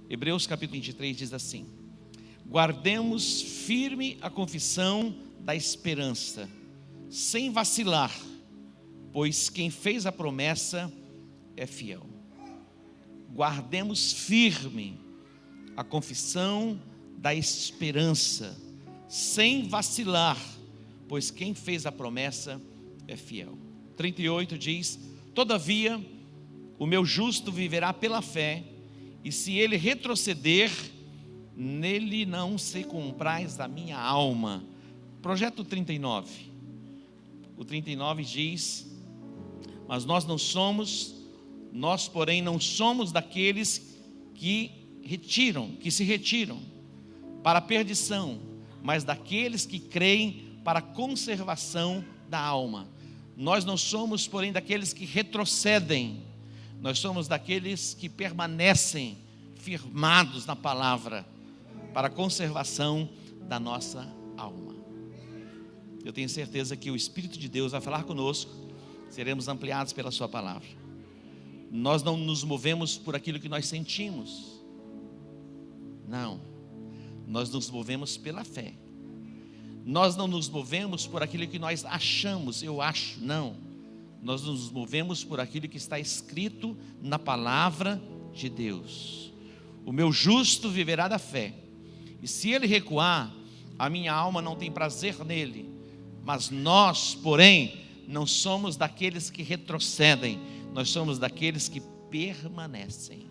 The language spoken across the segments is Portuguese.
Hebreus capítulo 23 diz assim: guardemos firme a confissão da esperança, sem vacilar, pois quem fez a promessa é fiel. Guardemos firme a confissão da esperança, sem vacilar, pois quem fez a promessa é fiel. 38 diz: todavia o meu justo viverá pela fé, e se ele retroceder, nele não se compraz a minha alma. Projeto 39. O 39 diz: mas nós porém não somos daqueles que se retiram para a perdição, mas daqueles que creem para a conservação da alma. Nós não somos, porém, daqueles que retrocedem, nós somos daqueles que permanecem firmados na palavra, para a conservação da nossa alma. Eu tenho certeza que o Espírito de Deus vai falar conosco, seremos ampliados pela sua palavra. Nós não nos movemos por aquilo que nós sentimos, não, nós nos movemos pela fé. Nós não nos movemos por aquilo que nós achamos, eu acho, não. Nós nos movemos por aquilo que está escrito na palavra de Deus. O meu justo viverá da fé, e se ele recuar, a minha alma não tem prazer nele. Mas nós, porém, não somos daqueles que retrocedem, nós somos daqueles que permanecem.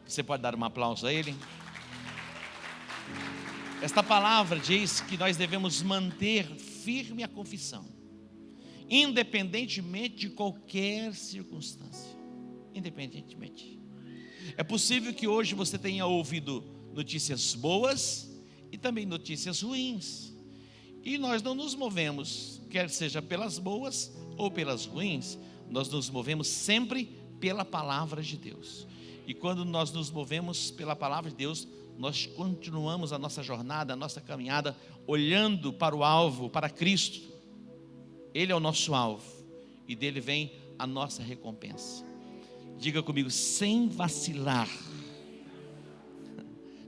Você pode dar um aplauso a ele? Esta palavra diz que nós devemos manter firme a confissão, independentemente de qualquer circunstância. Independentemente. É possível que hoje você tenha ouvido notícias boas e também notícias ruins, e nós não nos movemos, quer seja pelas boas ou pelas ruins, nós nos movemos sempre pela palavra de Deus. E quando nós nos movemos pela palavra de Deus, nós continuamos a nossa jornada, a nossa caminhada, olhando para o alvo, para Cristo. Ele é o nosso alvo, e dele vem a nossa recompensa. Diga comigo: sem vacilar.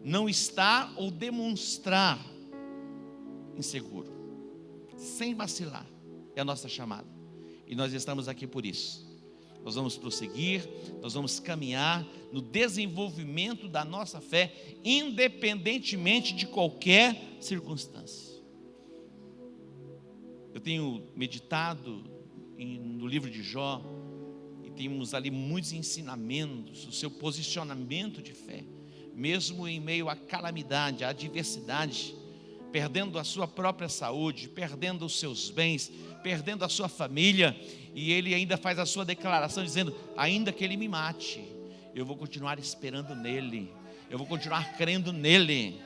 Não estar ou demonstrar inseguro. Sem vacilar é a nossa chamada, e nós estamos aqui por isso. Nós vamos prosseguir, nós vamos caminhar no desenvolvimento da nossa fé, independentemente de qualquer circunstância. Eu tenho meditado no livro de Jó, e temos ali muitos ensinamentos, o seu posicionamento de fé, mesmo em meio à calamidade, à adversidade, perdendo a sua própria saúde, perdendo os seus bens, perdendo a sua família, e ele ainda faz a sua declaração dizendo: ainda que ele me mate, eu vou continuar esperando nele, eu vou continuar crendo nele,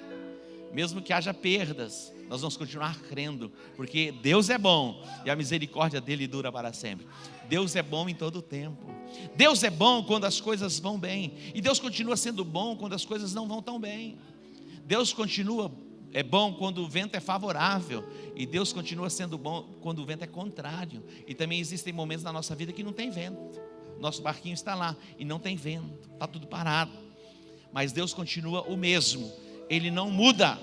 mesmo que haja perdas, nós vamos continuar crendo, porque Deus é bom, e a misericórdia dele dura para sempre. Deus é bom em todo o tempo. Deus é bom quando as coisas vão bem, e Deus continua sendo bom quando as coisas não vão tão bem. Deus é bom quando o vento é favorável, e Deus continua sendo bom quando o vento é contrário. E também existem momentos na nossa vida que não tem vento, nosso barquinho está lá e não tem vento, está tudo parado, mas Deus continua o mesmo, Ele não muda.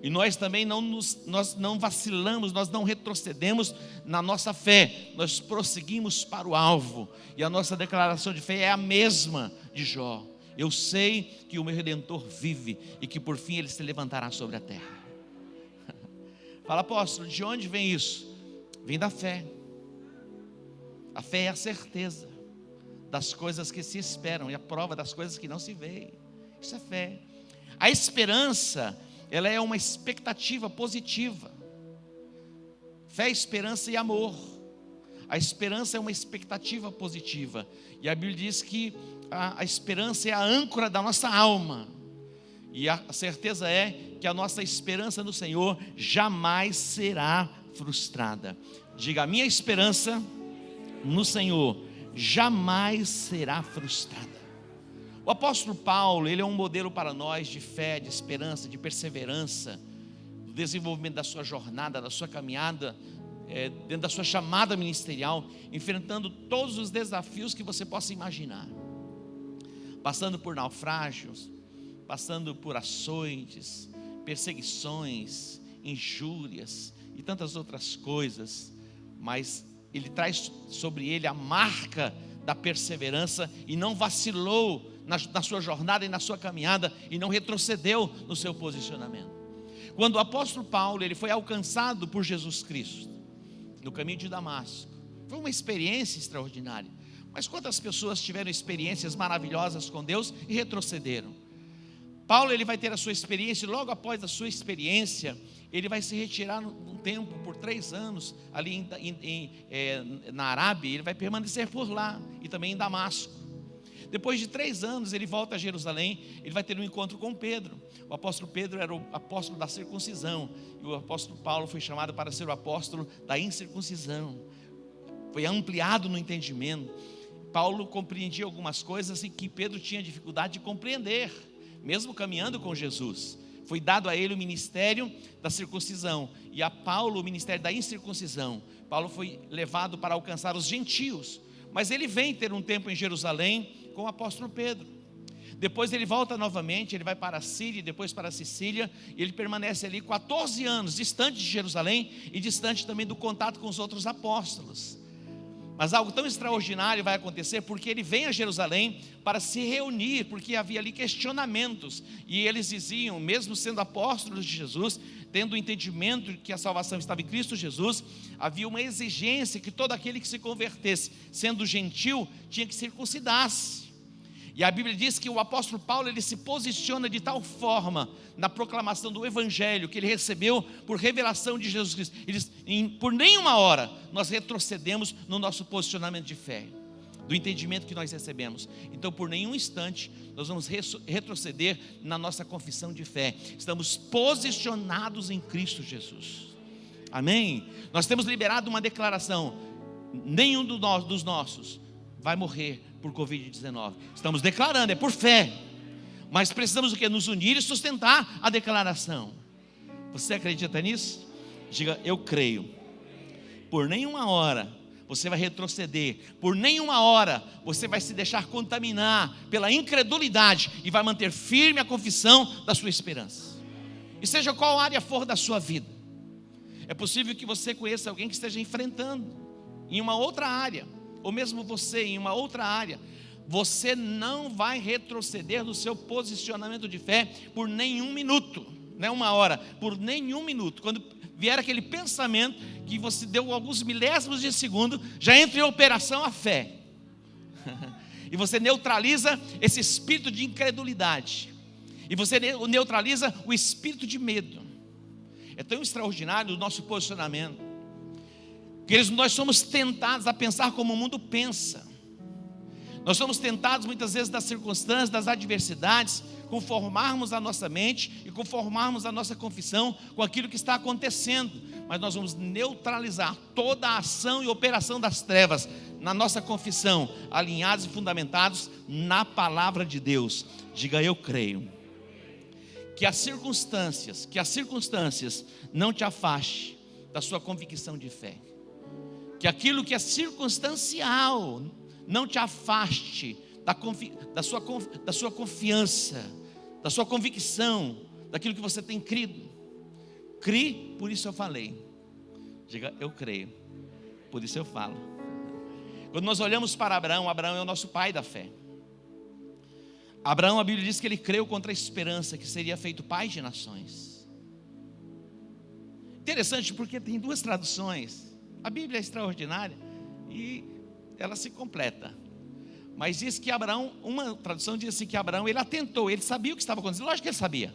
E nós também nós não vacilamos, nós não retrocedemos na nossa fé, nós prosseguimos para o alvo. E a nossa declaração de fé é a mesma de Jó: eu sei que o meu Redentor vive, e que por fim ele se levantará sobre a terra. Fala: apóstolo, de onde vem isso? Vem da fé. A fé é a certeza das coisas que se esperam, e a prova das coisas que não se veem. Isso é fé. A esperança, ela é uma expectativa positiva. Fé, esperança e amor. A esperança é uma expectativa positiva, e a Bíblia diz que a esperança é a âncora da nossa alma, e a certeza é que a nossa esperança no Senhor jamais será frustrada. Diga: a minha esperança no Senhor jamais será frustrada. O apóstolo Paulo, ele é um modelo para nós de fé, de esperança, de perseverança, do desenvolvimento da sua jornada, da sua caminhada, dentro da sua chamada ministerial, enfrentando todos os desafios que você possa imaginar. passando por naufrágios, passando por açoites, perseguições, injúrias e tantas outras coisas, mas ele traz sobre ele a marca da perseverança e não vacilou na sua jornada e na sua caminhada e não retrocedeu no seu posicionamento. Quando o apóstolo Paulo ele foi alcançado por Jesus Cristo no caminho de Damasco, foi uma experiência extraordinária. Mas quantas pessoas tiveram experiências maravilhosas com Deus e retrocederam? Paulo ele vai ter a sua experiência, e logo após a sua experiência, ele vai se retirar um tempo, por 3 anos, ali na Arábia. Ele vai permanecer por lá, e também em Damasco. Depois de 3 anos, ele volta a Jerusalém. Ele vai ter um encontro com Pedro. O apóstolo Pedro era o apóstolo da circuncisão, e o apóstolo Paulo foi chamado para ser o apóstolo da incircuncisão. Foi ampliado no entendimento. Paulo compreendia algumas coisas em que Pedro tinha dificuldade de compreender, mesmo caminhando com Jesus. Foi dado a ele o ministério da circuncisão, e a Paulo o ministério da incircuncisão. Paulo foi levado para alcançar os gentios, mas ele vem ter um tempo em Jerusalém com o apóstolo Pedro. Depois ele volta novamente, ele vai para a Síria, depois para a Sicília, e ele permanece ali 14 anos, distante de Jerusalém e distante também do contato com os outros apóstolos. Mas algo tão extraordinário vai acontecer, porque ele vem a Jerusalém para se reunir, porque havia ali questionamentos, e eles diziam, mesmo sendo apóstolos de Jesus, tendo o entendimento que a salvação estava em Cristo Jesus, havia uma exigência que todo aquele que se convertesse, sendo gentil, tinha que circuncidar-se. E a Bíblia diz que o apóstolo Paulo ele se posiciona de tal forma na proclamação do Evangelho que ele recebeu por revelação de Jesus Cristo. Ele diz, por nenhuma hora nós retrocedemos no nosso posicionamento de fé, do entendimento que nós recebemos. Então por nenhum instante nós vamos retroceder na nossa confissão de fé. Estamos posicionados em Cristo Jesus. Amém? Nós temos liberado uma declaração: nenhum dos nossos vai morrer por Covid-19. Estamos declarando, é por fé. Mas precisamos o quê? Nos unir e sustentar a declaração. Você acredita nisso? Diga, eu creio. Por nenhuma hora você vai retroceder. Por nenhuma hora você vai se deixar contaminar pela incredulidade e vai manter firme a confissão da sua esperança. E seja qual área for da sua vida. É possível que você conheça alguém que esteja enfrentando em uma outra área, ou mesmo você em uma outra área. Você não vai retroceder no seu posicionamento de fé por nenhum minuto, não é uma hora, por nenhum minuto. Quando vier aquele pensamento que você deu alguns milésimos de segundo, já entra em operação a fé. E você neutraliza esse espírito de incredulidade, e você neutraliza o espírito de medo. É tão extraordinário o nosso posicionamento. Queridos, nós somos tentados a pensar como o mundo pensa. Nós somos tentados muitas vezes das circunstâncias, das adversidades, conformarmos a nossa mente e conformarmos a nossa confissão com aquilo que está acontecendo. Mas nós vamos neutralizar toda a ação e operação das trevas na nossa confissão, alinhados e fundamentados na palavra de Deus. Diga, eu creio. Que as circunstâncias não te afaste da sua convicção de fé. Que aquilo que é circunstancial não te afaste da sua confiança, da sua convicção, daquilo que você tem crido. Crie, por isso eu falei. Diga, eu creio, por isso eu falo. Quando nós olhamos para Abraão, Abraão é o nosso pai da fé. Abraão, a Bíblia diz que ele creu contra a esperança que seria feito pai de nações. Interessante, porque tem 2 traduções. A Bíblia é extraordinária e ela se completa. Mas diz que Abraão, uma tradução diz assim que Abraão, ele atentou, ele sabia o que estava acontecendo. Lógico que ele sabia.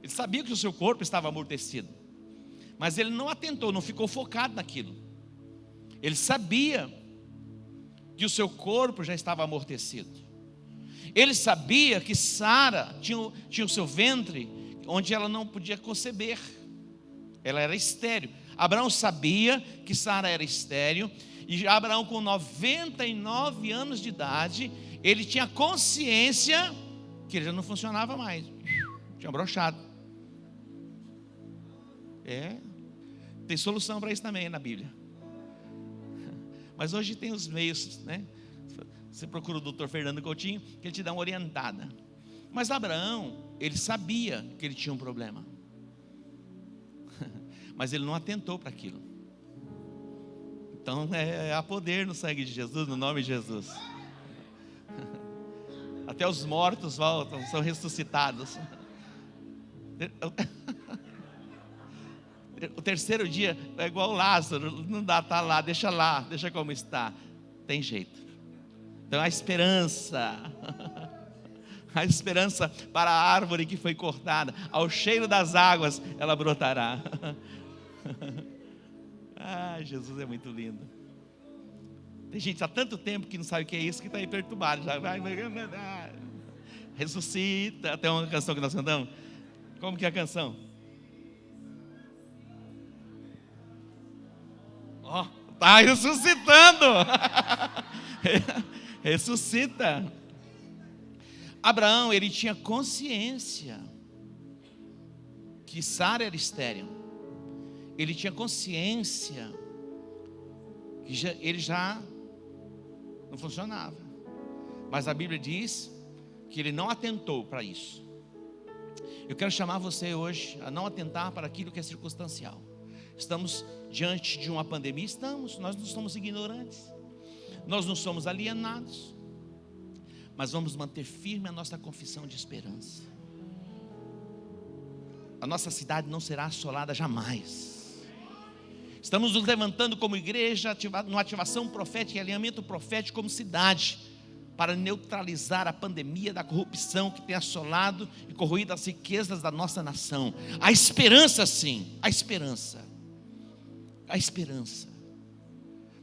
Ele sabia que o seu corpo estava amortecido. Mas ele não atentou, não ficou focado naquilo. Ele sabia que o seu corpo já estava amortecido. Ele sabia que Sara tinha o seu ventre onde ela não podia conceber. Ela era estéril. Abraão sabia que Sara era estéril. E Abraão, com 99 anos de idade, ele tinha consciência que ele já não funcionava mais. Tinha broxado. Tem solução para isso também na Bíblia. Mas hoje tem os meios, né? Você procura o doutor Fernando Coutinho, que ele te dá uma orientada. Mas Abraão, ele sabia que ele tinha um problema. Mas ele não atentou para aquilo. Então há poder no sangue de Jesus, no nome de Jesus. Até os mortos voltam, são ressuscitados. O terceiro dia é igual o Lázaro, não dá, está lá, deixa como está. Tem jeito. Então há esperança. Há esperança para a árvore que foi cortada. Ao cheiro das águas ela brotará. Jesus é muito lindo. Tem gente há tanto tempo que não sabe o que é isso, que está aí perturbado. Já vai, ressuscita. Tem uma canção que nós cantamos. Como que é a canção? Está ressuscitando. Ressuscita. Abraão, ele tinha consciência que Sara era estéril. Ele tinha consciência que ele já não funcionava. Mas a Bíblia diz que ele não atentou para isso. Eu quero chamar você hoje a não atentar para aquilo que é circunstancial. Estamos diante de uma pandemia? Nós não somos ignorantes, nós não somos alienados, mas vamos manter firme a nossa confissão de esperança. A nossa cidade não será assolada jamais. Estamos nos levantando como igreja, numa ativação profética e alinhamento profético como cidade, para neutralizar a pandemia da corrupção que tem assolado e corroído as riquezas da nossa nação. A esperança, sim, a esperança. A esperança.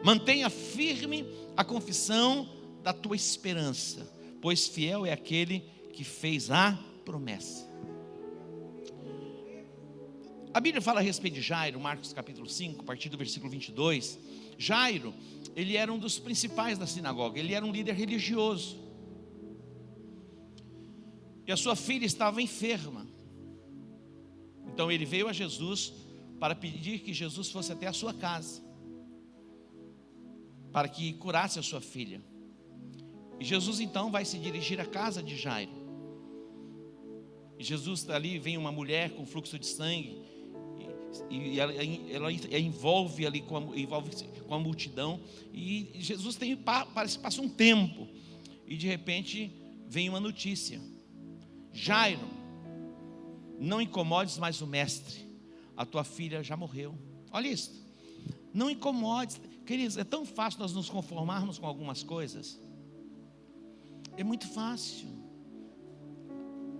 Mantenha firme a confissão da tua esperança, pois fiel é aquele que fez a promessa. A Bíblia fala a respeito de Jairo, Marcos capítulo 5, a partir do versículo 22. Jairo, ele era um dos principais da sinagoga, ele era um líder religioso. E a sua filha estava enferma. Então ele veio a Jesus para pedir que Jesus fosse até a sua casa, para que curasse a sua filha. E Jesus então vai se dirigir à casa de Jairo. E Jesus ali, vem uma mulher com fluxo de sangue, e ela envolve ali com a multidão. E Jesus parece que passa um tempo, e de repente vem uma notícia: Jairo, não incomodes mais o mestre, a tua filha já morreu. Olha isso, não incomodes. Queridos, é tão fácil nós nos conformarmos com algumas coisas. É muito fácil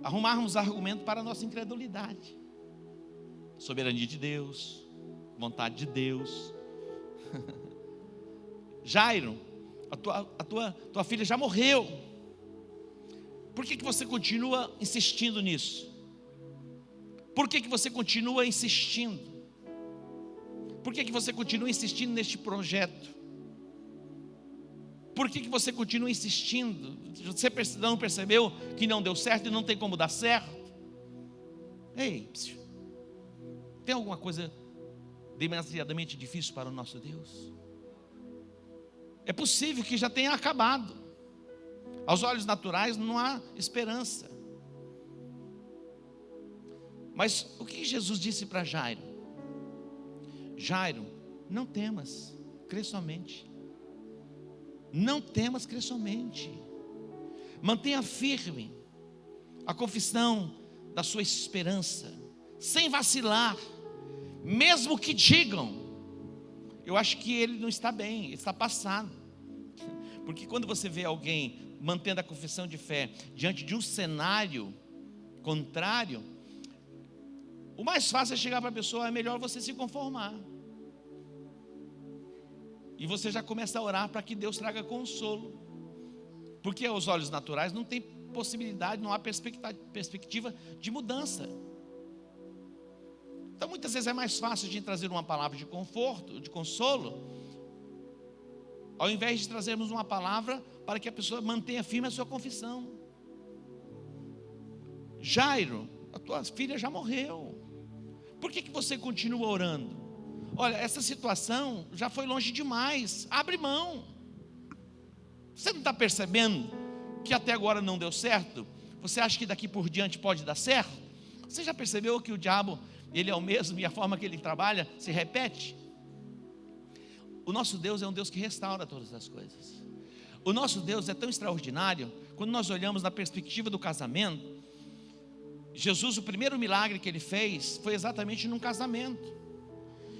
arrumarmos argumento para a nossa incredulidade. Soberania de Deus, vontade de Deus. Jairo, a tua filha já morreu. Por que você continua insistindo nisso? Por que você continua insistindo? Por que você continua insistindo neste projeto? Por que você continua insistindo? Você não percebeu que não deu certo e não tem como dar certo? Ei, tem alguma coisa demasiadamente difícil para o nosso Deus? É possível que já tenha acabado. Aos olhos naturais não há esperança. Mas o que Jesus disse para Jairo? Jairo, não temas, crê somente. Não temas, crê somente. Mantenha firme a confissão da sua esperança, sem vacilar, mesmo que digam. Eu acho que ele não está bem, ele está passado. Porque quando você vê alguém mantendo a confissão de fé diante de um cenário contrário, o mais fácil é chegar para a pessoa: é melhor você se conformar. E você já começa a orar para que Deus traga consolo. Porque aos olhos naturais não tem possibilidade, não há perspectiva de mudança. Então muitas vezes é mais fácil de trazer uma palavra de conforto, de consolo, ao invés de trazermos uma palavra para que a pessoa mantenha firme a sua confissão. Jairo, a tua filha já morreu. Por que você continua orando? Olha, essa situação já foi longe demais. Abre mão. Você não está percebendo que até agora não deu certo? Você acha que daqui por diante pode dar certo? Você já percebeu que o diabo, ele é o mesmo e a forma que ele trabalha se repete? O nosso Deus é um Deus que restaura todas as coisas. O nosso Deus é tão extraordinário. Quando nós olhamos na perspectiva do casamento, Jesus, o primeiro milagre que ele fez foi exatamente num casamento.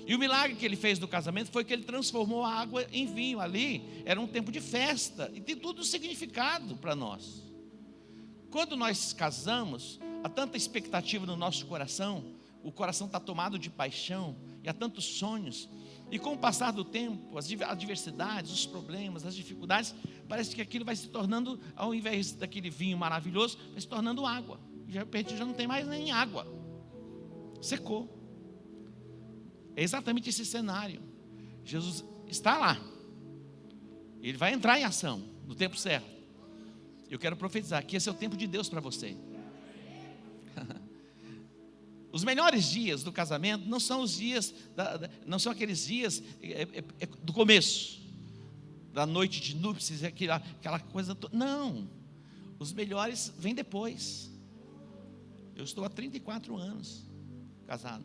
E o milagre que ele fez no casamento foi que ele transformou a água em vinho. Ali era um tempo de festa, e tem todo um significado para nós. Quando nós casamos, há tanta expectativa no nosso coração, o coração está tomado de paixão, e há tantos sonhos, e com o passar do tempo, as adversidades, os problemas, as dificuldades, parece que aquilo vai se tornando, ao invés daquele vinho maravilhoso, vai se tornando água. Já não tem mais nem água, secou. É exatamente esse cenário. Jesus está lá, ele vai entrar em ação no tempo certo. Eu quero profetizar que esse é o tempo de Deus para você. Os melhores dias do casamento não são os dias, não são aqueles dias do começo, da noite de núpcias, aquela coisa toda. Não, os melhores vêm depois. Eu estou há 34 anos casado,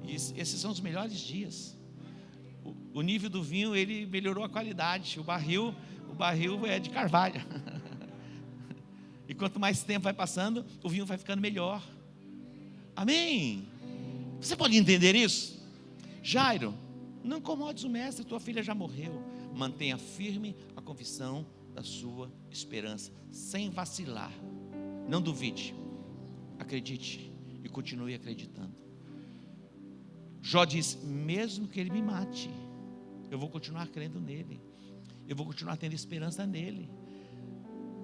e esses são os melhores dias. O nível do vinho, ele melhorou a qualidade. O barril é de carvalho. E quanto mais tempo vai passando, o vinho vai ficando melhor. Amém? Você pode entender isso? Jairo, não incomodes o mestre, tua filha já morreu. Mantenha firme a confissão da sua esperança, sem vacilar. Não duvide, acredite e continue acreditando. Jó diz: mesmo que ele me mate, eu vou continuar crendo nele, eu vou continuar tendo esperança nele.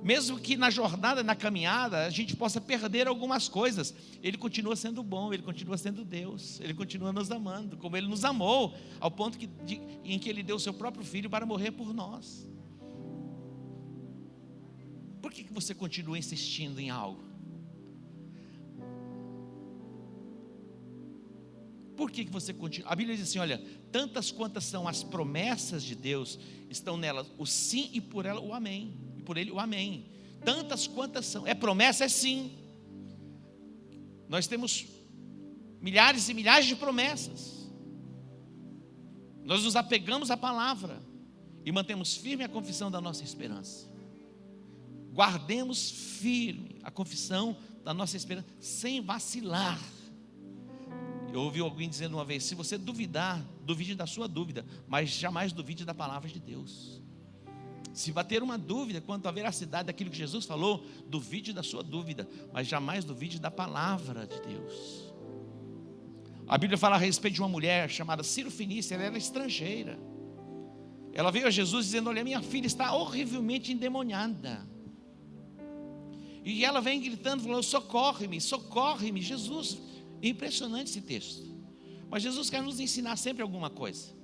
Mesmo que na jornada, na caminhada, a gente possa perder algumas coisas, ele continua sendo bom, ele continua sendo Deus, ele continua nos amando, como ele nos amou, ao ponto em que ele deu o seu próprio filho para morrer por nós. Por que você continua insistindo em algo? Por que você continua? A Bíblia diz assim: olha, tantas quantas são as promessas de Deus, estão nelas o sim, e por ela o amém, e por ele o amém. Tantas quantas são, é promessa, é sim. Nós temos milhares e milhares de promessas. Nós nos apegamos à palavra e mantemos firme a confissão da nossa esperança. Guardemos firme a confissão da nossa esperança, sem vacilar. Eu ouvi alguém dizendo uma vez: se você duvidar, duvide da sua dúvida, mas jamais duvide da palavra de Deus. Se bater uma dúvida quanto à veracidade daquilo que Jesus falou, duvide da sua dúvida, mas jamais duvide da palavra de Deus. A Bíblia fala a respeito de uma mulher chamada Ciro Fenícia. Ela era estrangeira. Ela veio a Jesus dizendo: olha, minha filha está horrivelmente endemoniada. E ela vem gritando, falando: socorre-me, socorre-me. Jesus, é impressionante esse texto. Mas Jesus quer nos ensinar sempre alguma coisa.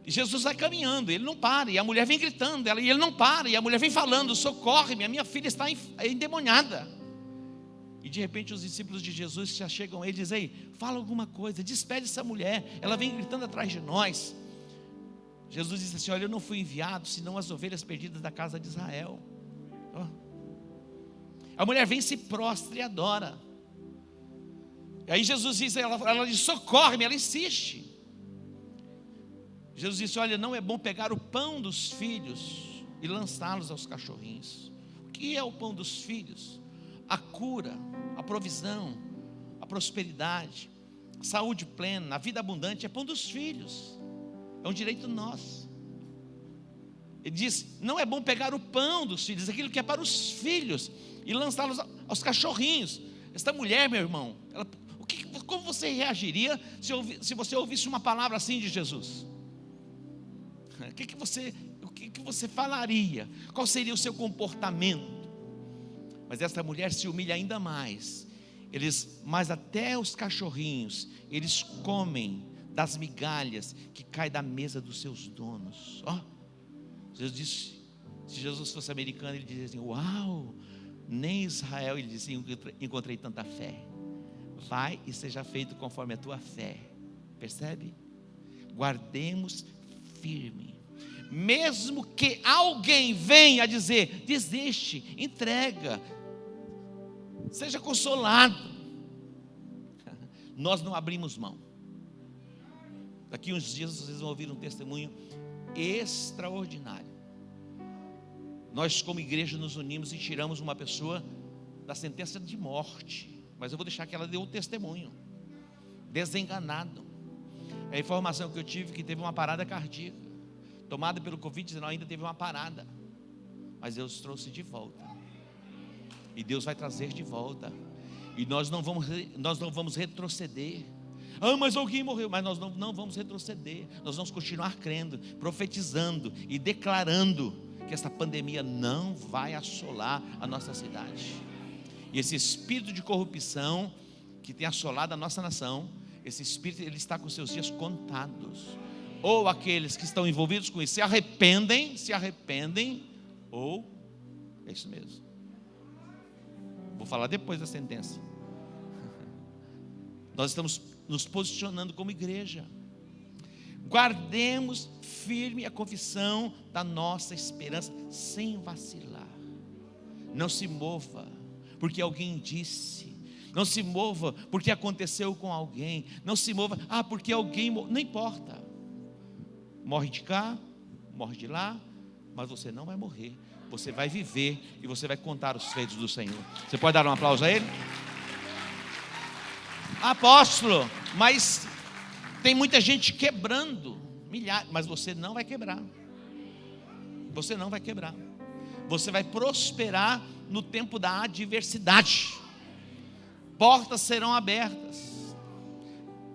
E Jesus vai caminhando, ele não para, e a mulher vem gritando, e ele não para, e a mulher vem falando: socorre-me, a minha filha está endemoniada. E de repente os discípulos de Jesus já chegam a ele e dizem: ei, fala alguma coisa, despede essa mulher, ela vem gritando atrás de nós. Jesus disse assim: olha, eu não fui enviado senão as ovelhas perdidas da casa de Israel. A mulher vem, se prostra e adora. E aí Jesus diz, ela diz: socorre-me, ela insiste. Jesus disse: olha, não é bom pegar o pão dos filhos e lançá-los aos cachorrinhos. O que é o pão dos filhos? A cura, a provisão, a prosperidade, a saúde plena, a vida abundante é pão dos filhos, é um direito nosso. Ele diz: não é bom pegar o pão dos filhos, aquilo que é para os filhos, e lançá-los aos cachorrinhos. Esta mulher, meu irmão, como você reagiria se você ouvisse uma palavra assim de Jesus? O que você falaria? Qual seria o seu comportamento? Mas essa mulher se humilha ainda mais. Mas até os cachorrinhos, eles comem das migalhas que caem da mesa dos seus donos. Jesus disse, se Jesus fosse americano, ele dizia assim: uau, nem em Israel, ele disse, encontrei tanta fé. Vai e seja feito conforme a tua fé. Percebe? Guardemos firme. mesmo que alguém venha a dizer, desiste, entrega, seja consolado, nós não abrimos mão. Daqui uns dias vocês vão ouvir um testemunho extraordinário. Nós como igreja nos unimos e tiramos uma pessoa da sentença de morte, mas eu vou deixar que ela dê o testemunho, desenganado. A informação que eu tive que teve uma parada cardíaca, tomada pelo Covid-19, ainda teve uma parada, mas Deus trouxe de volta, e Deus vai trazer de volta, e nós não vamos retroceder. Mas alguém morreu, mas nós não vamos retroceder, nós vamos continuar crendo, profetizando e declarando que essa pandemia não vai assolar a nossa cidade. E esse espírito de corrupção que tem assolado a nossa nação, esse espírito, ele está com seus dias contados. Ou aqueles que estão envolvidos com isso se arrependem, ou é isso mesmo. Vou falar depois da sentença. Nós estamos nos posicionando como igreja. Guardemos firme a confissão da nossa esperança, sem vacilar. Não se mova porque alguém disse. Não se mova porque aconteceu com alguém. Não se mova, porque alguém, não importa. Morre de cá, morre de lá, mas você não vai morrer. Você vai viver e você vai contar os feitos do Senhor. Você pode dar um aplauso a Ele? Apóstolo, mas tem muita gente quebrando, milhares, mas você não vai quebrar. Você não vai quebrar. Você vai prosperar no tempo da adversidade. Portas serão abertas,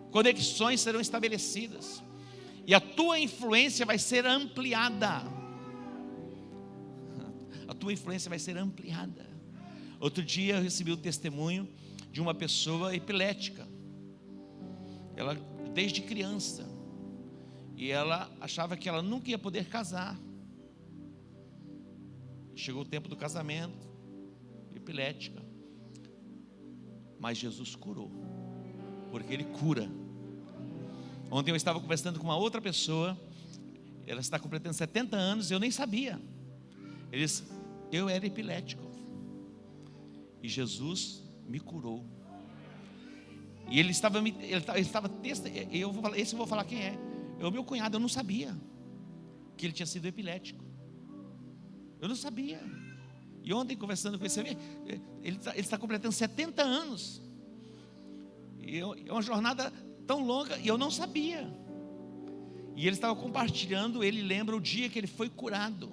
conexões serão estabelecidas, e a tua influência vai ser ampliada. A tua influência vai ser ampliada. Outro dia eu recebi o testemunho de uma pessoa epilética. Ela desde criança, e ela achava que ela nunca ia poder casar. Chegou o tempo do casamento, epilética. Mas Jesus curou, porque Ele cura. Ontem eu estava conversando com uma outra pessoa, ela está completando 70 anos, eu nem sabia. Ele disse, eu era epilético, e Jesus me curou. E ele estava eu vou falar quem é. É o meu cunhado, eu não sabia que ele tinha sido epilético. Eu não sabia. E ontem, conversando com ele está completando 70 anos. E é uma jornada tão longa, e eu não sabia. E ele estava compartilhando, ele lembra o dia que ele foi curado.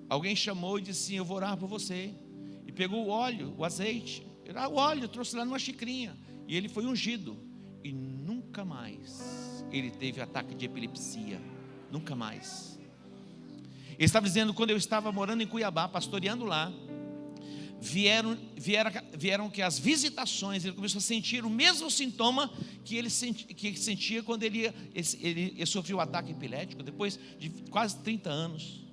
Alguém chamou e disse assim, eu vou orar por você. E pegou o óleo, o azeite. O óleo, trouxe lá numa xicrinha. E ele foi ungido. E nunca mais ele teve ataque de epilepsia. Nunca mais. Ele estava dizendo, quando eu estava morando em Cuiabá, pastoreando lá, vieram que as visitações, ele começou a sentir o mesmo sintoma que ele sentia quando ele sofreu o ataque epilético, depois de quase 30 anos.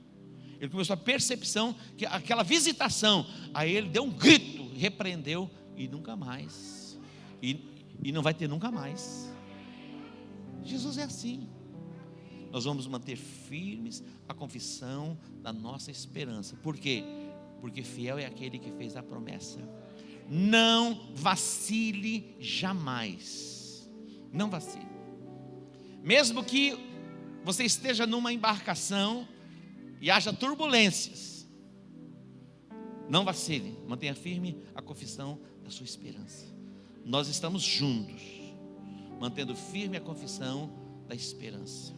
Ele começou a percepção que aquela visitação, aí ele deu um grito, repreendeu, e nunca mais, e não vai ter nunca mais. Jesus é assim. Nós vamos manter firmes a confissão da nossa esperança. Por quê? Porque fiel é aquele que fez a promessa. Não vacile jamais. Não vacile. Mesmo que você esteja numa embarcação e haja turbulências, não vacile. Mantenha firme a confissão da sua esperança. Nós estamos juntos, mantendo firme a confissão da esperança.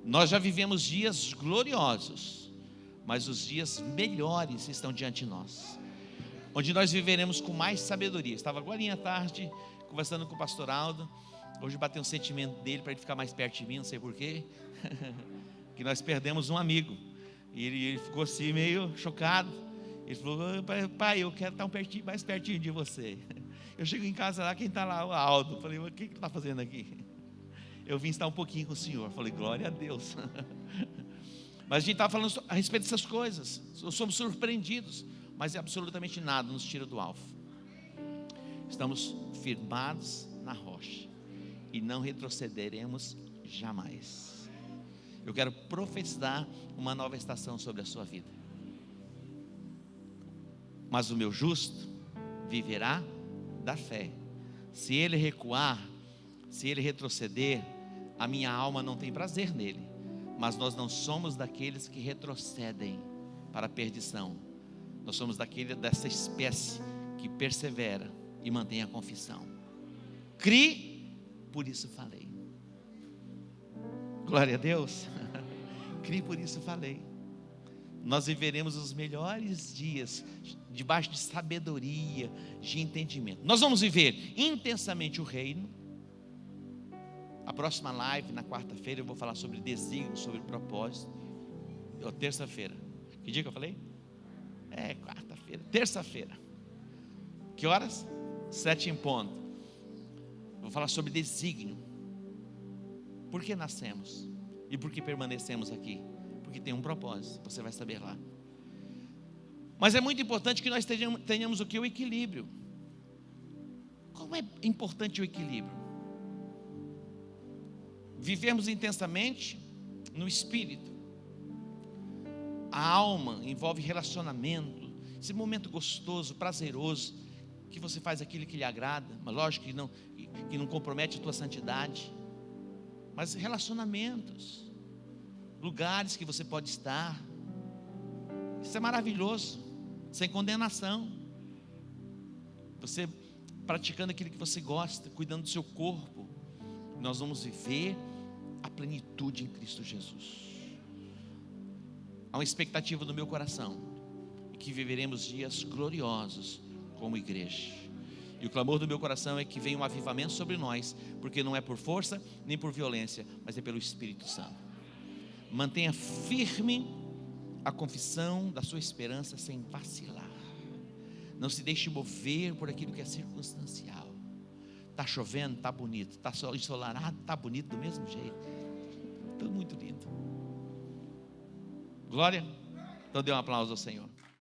Nós já vivemos dias gloriosos, mas os dias melhores estão diante de nós, onde nós viveremos com mais sabedoria. Estava agora à tarde conversando com o pastor Aldo. Hoje bateu um sentimento dele para ele ficar mais perto de mim, não sei porquê. Que nós perdemos um amigo. E ele ficou assim meio chocado. Ele falou, pai, eu quero estar mais pertinho de você. Eu chego em casa lá, quem está lá? O Aldo. Falei, o que ele está fazendo aqui? Eu vim estar um pouquinho com o Senhor. Falei, glória a Deus. Mas a gente estava falando a respeito dessas coisas. Somos surpreendidos, mas absolutamente nada nos tira do alvo. Estamos firmados na rocha e não retrocederemos jamais. Eu quero profetizar uma nova estação sobre a sua vida. Mas o meu justo viverá da fé. Se ele recuar, se ele retroceder, a minha alma não tem prazer nele. Mas nós não somos daqueles que retrocedem para a perdição. Nós somos dessa espécie que persevera e mantém a confissão. Cri, por isso falei. Glória a Deus. Cri, por isso falei. Nós viveremos os melhores dias debaixo de sabedoria, de entendimento. Nós vamos viver intensamente o reino. A próxima live, na quarta-feira, eu vou falar sobre desígnio, sobre propósito. Ou terça-feira. Que dia que eu falei? Quarta-feira. Terça-feira. Que horas? 7 em ponto. Vou falar sobre desígnio. Por que nascemos? E por que permanecemos aqui? Porque tem um propósito, você vai saber lá. Mas é muito importante que nós tenhamos o que? O equilíbrio. Como é importante o equilíbrio? Vivemos intensamente no espírito. A alma envolve relacionamento, esse momento gostoso, prazeroso, que você faz aquilo que lhe agrada, mas lógico que não compromete a tua santidade. Mas relacionamentos, lugares que você pode estar, isso é maravilhoso, sem condenação. Você praticando aquilo que você gosta, cuidando do seu corpo, nós vamos viver a plenitude em Cristo Jesus. Há uma expectativa no meu coração, que viveremos dias gloriosos como igreja. E o clamor do meu coração é que venha um avivamento sobre nós, porque não é por força nem por violência, mas é pelo Espírito Santo. Mantenha firme a confissão da sua esperança sem vacilar. Não se deixe mover por aquilo que é circunstancial. Está chovendo, está bonito. Está ensolarado, está bonito do mesmo jeito. Tudo muito lindo. Glória. Então dê um aplauso ao Senhor.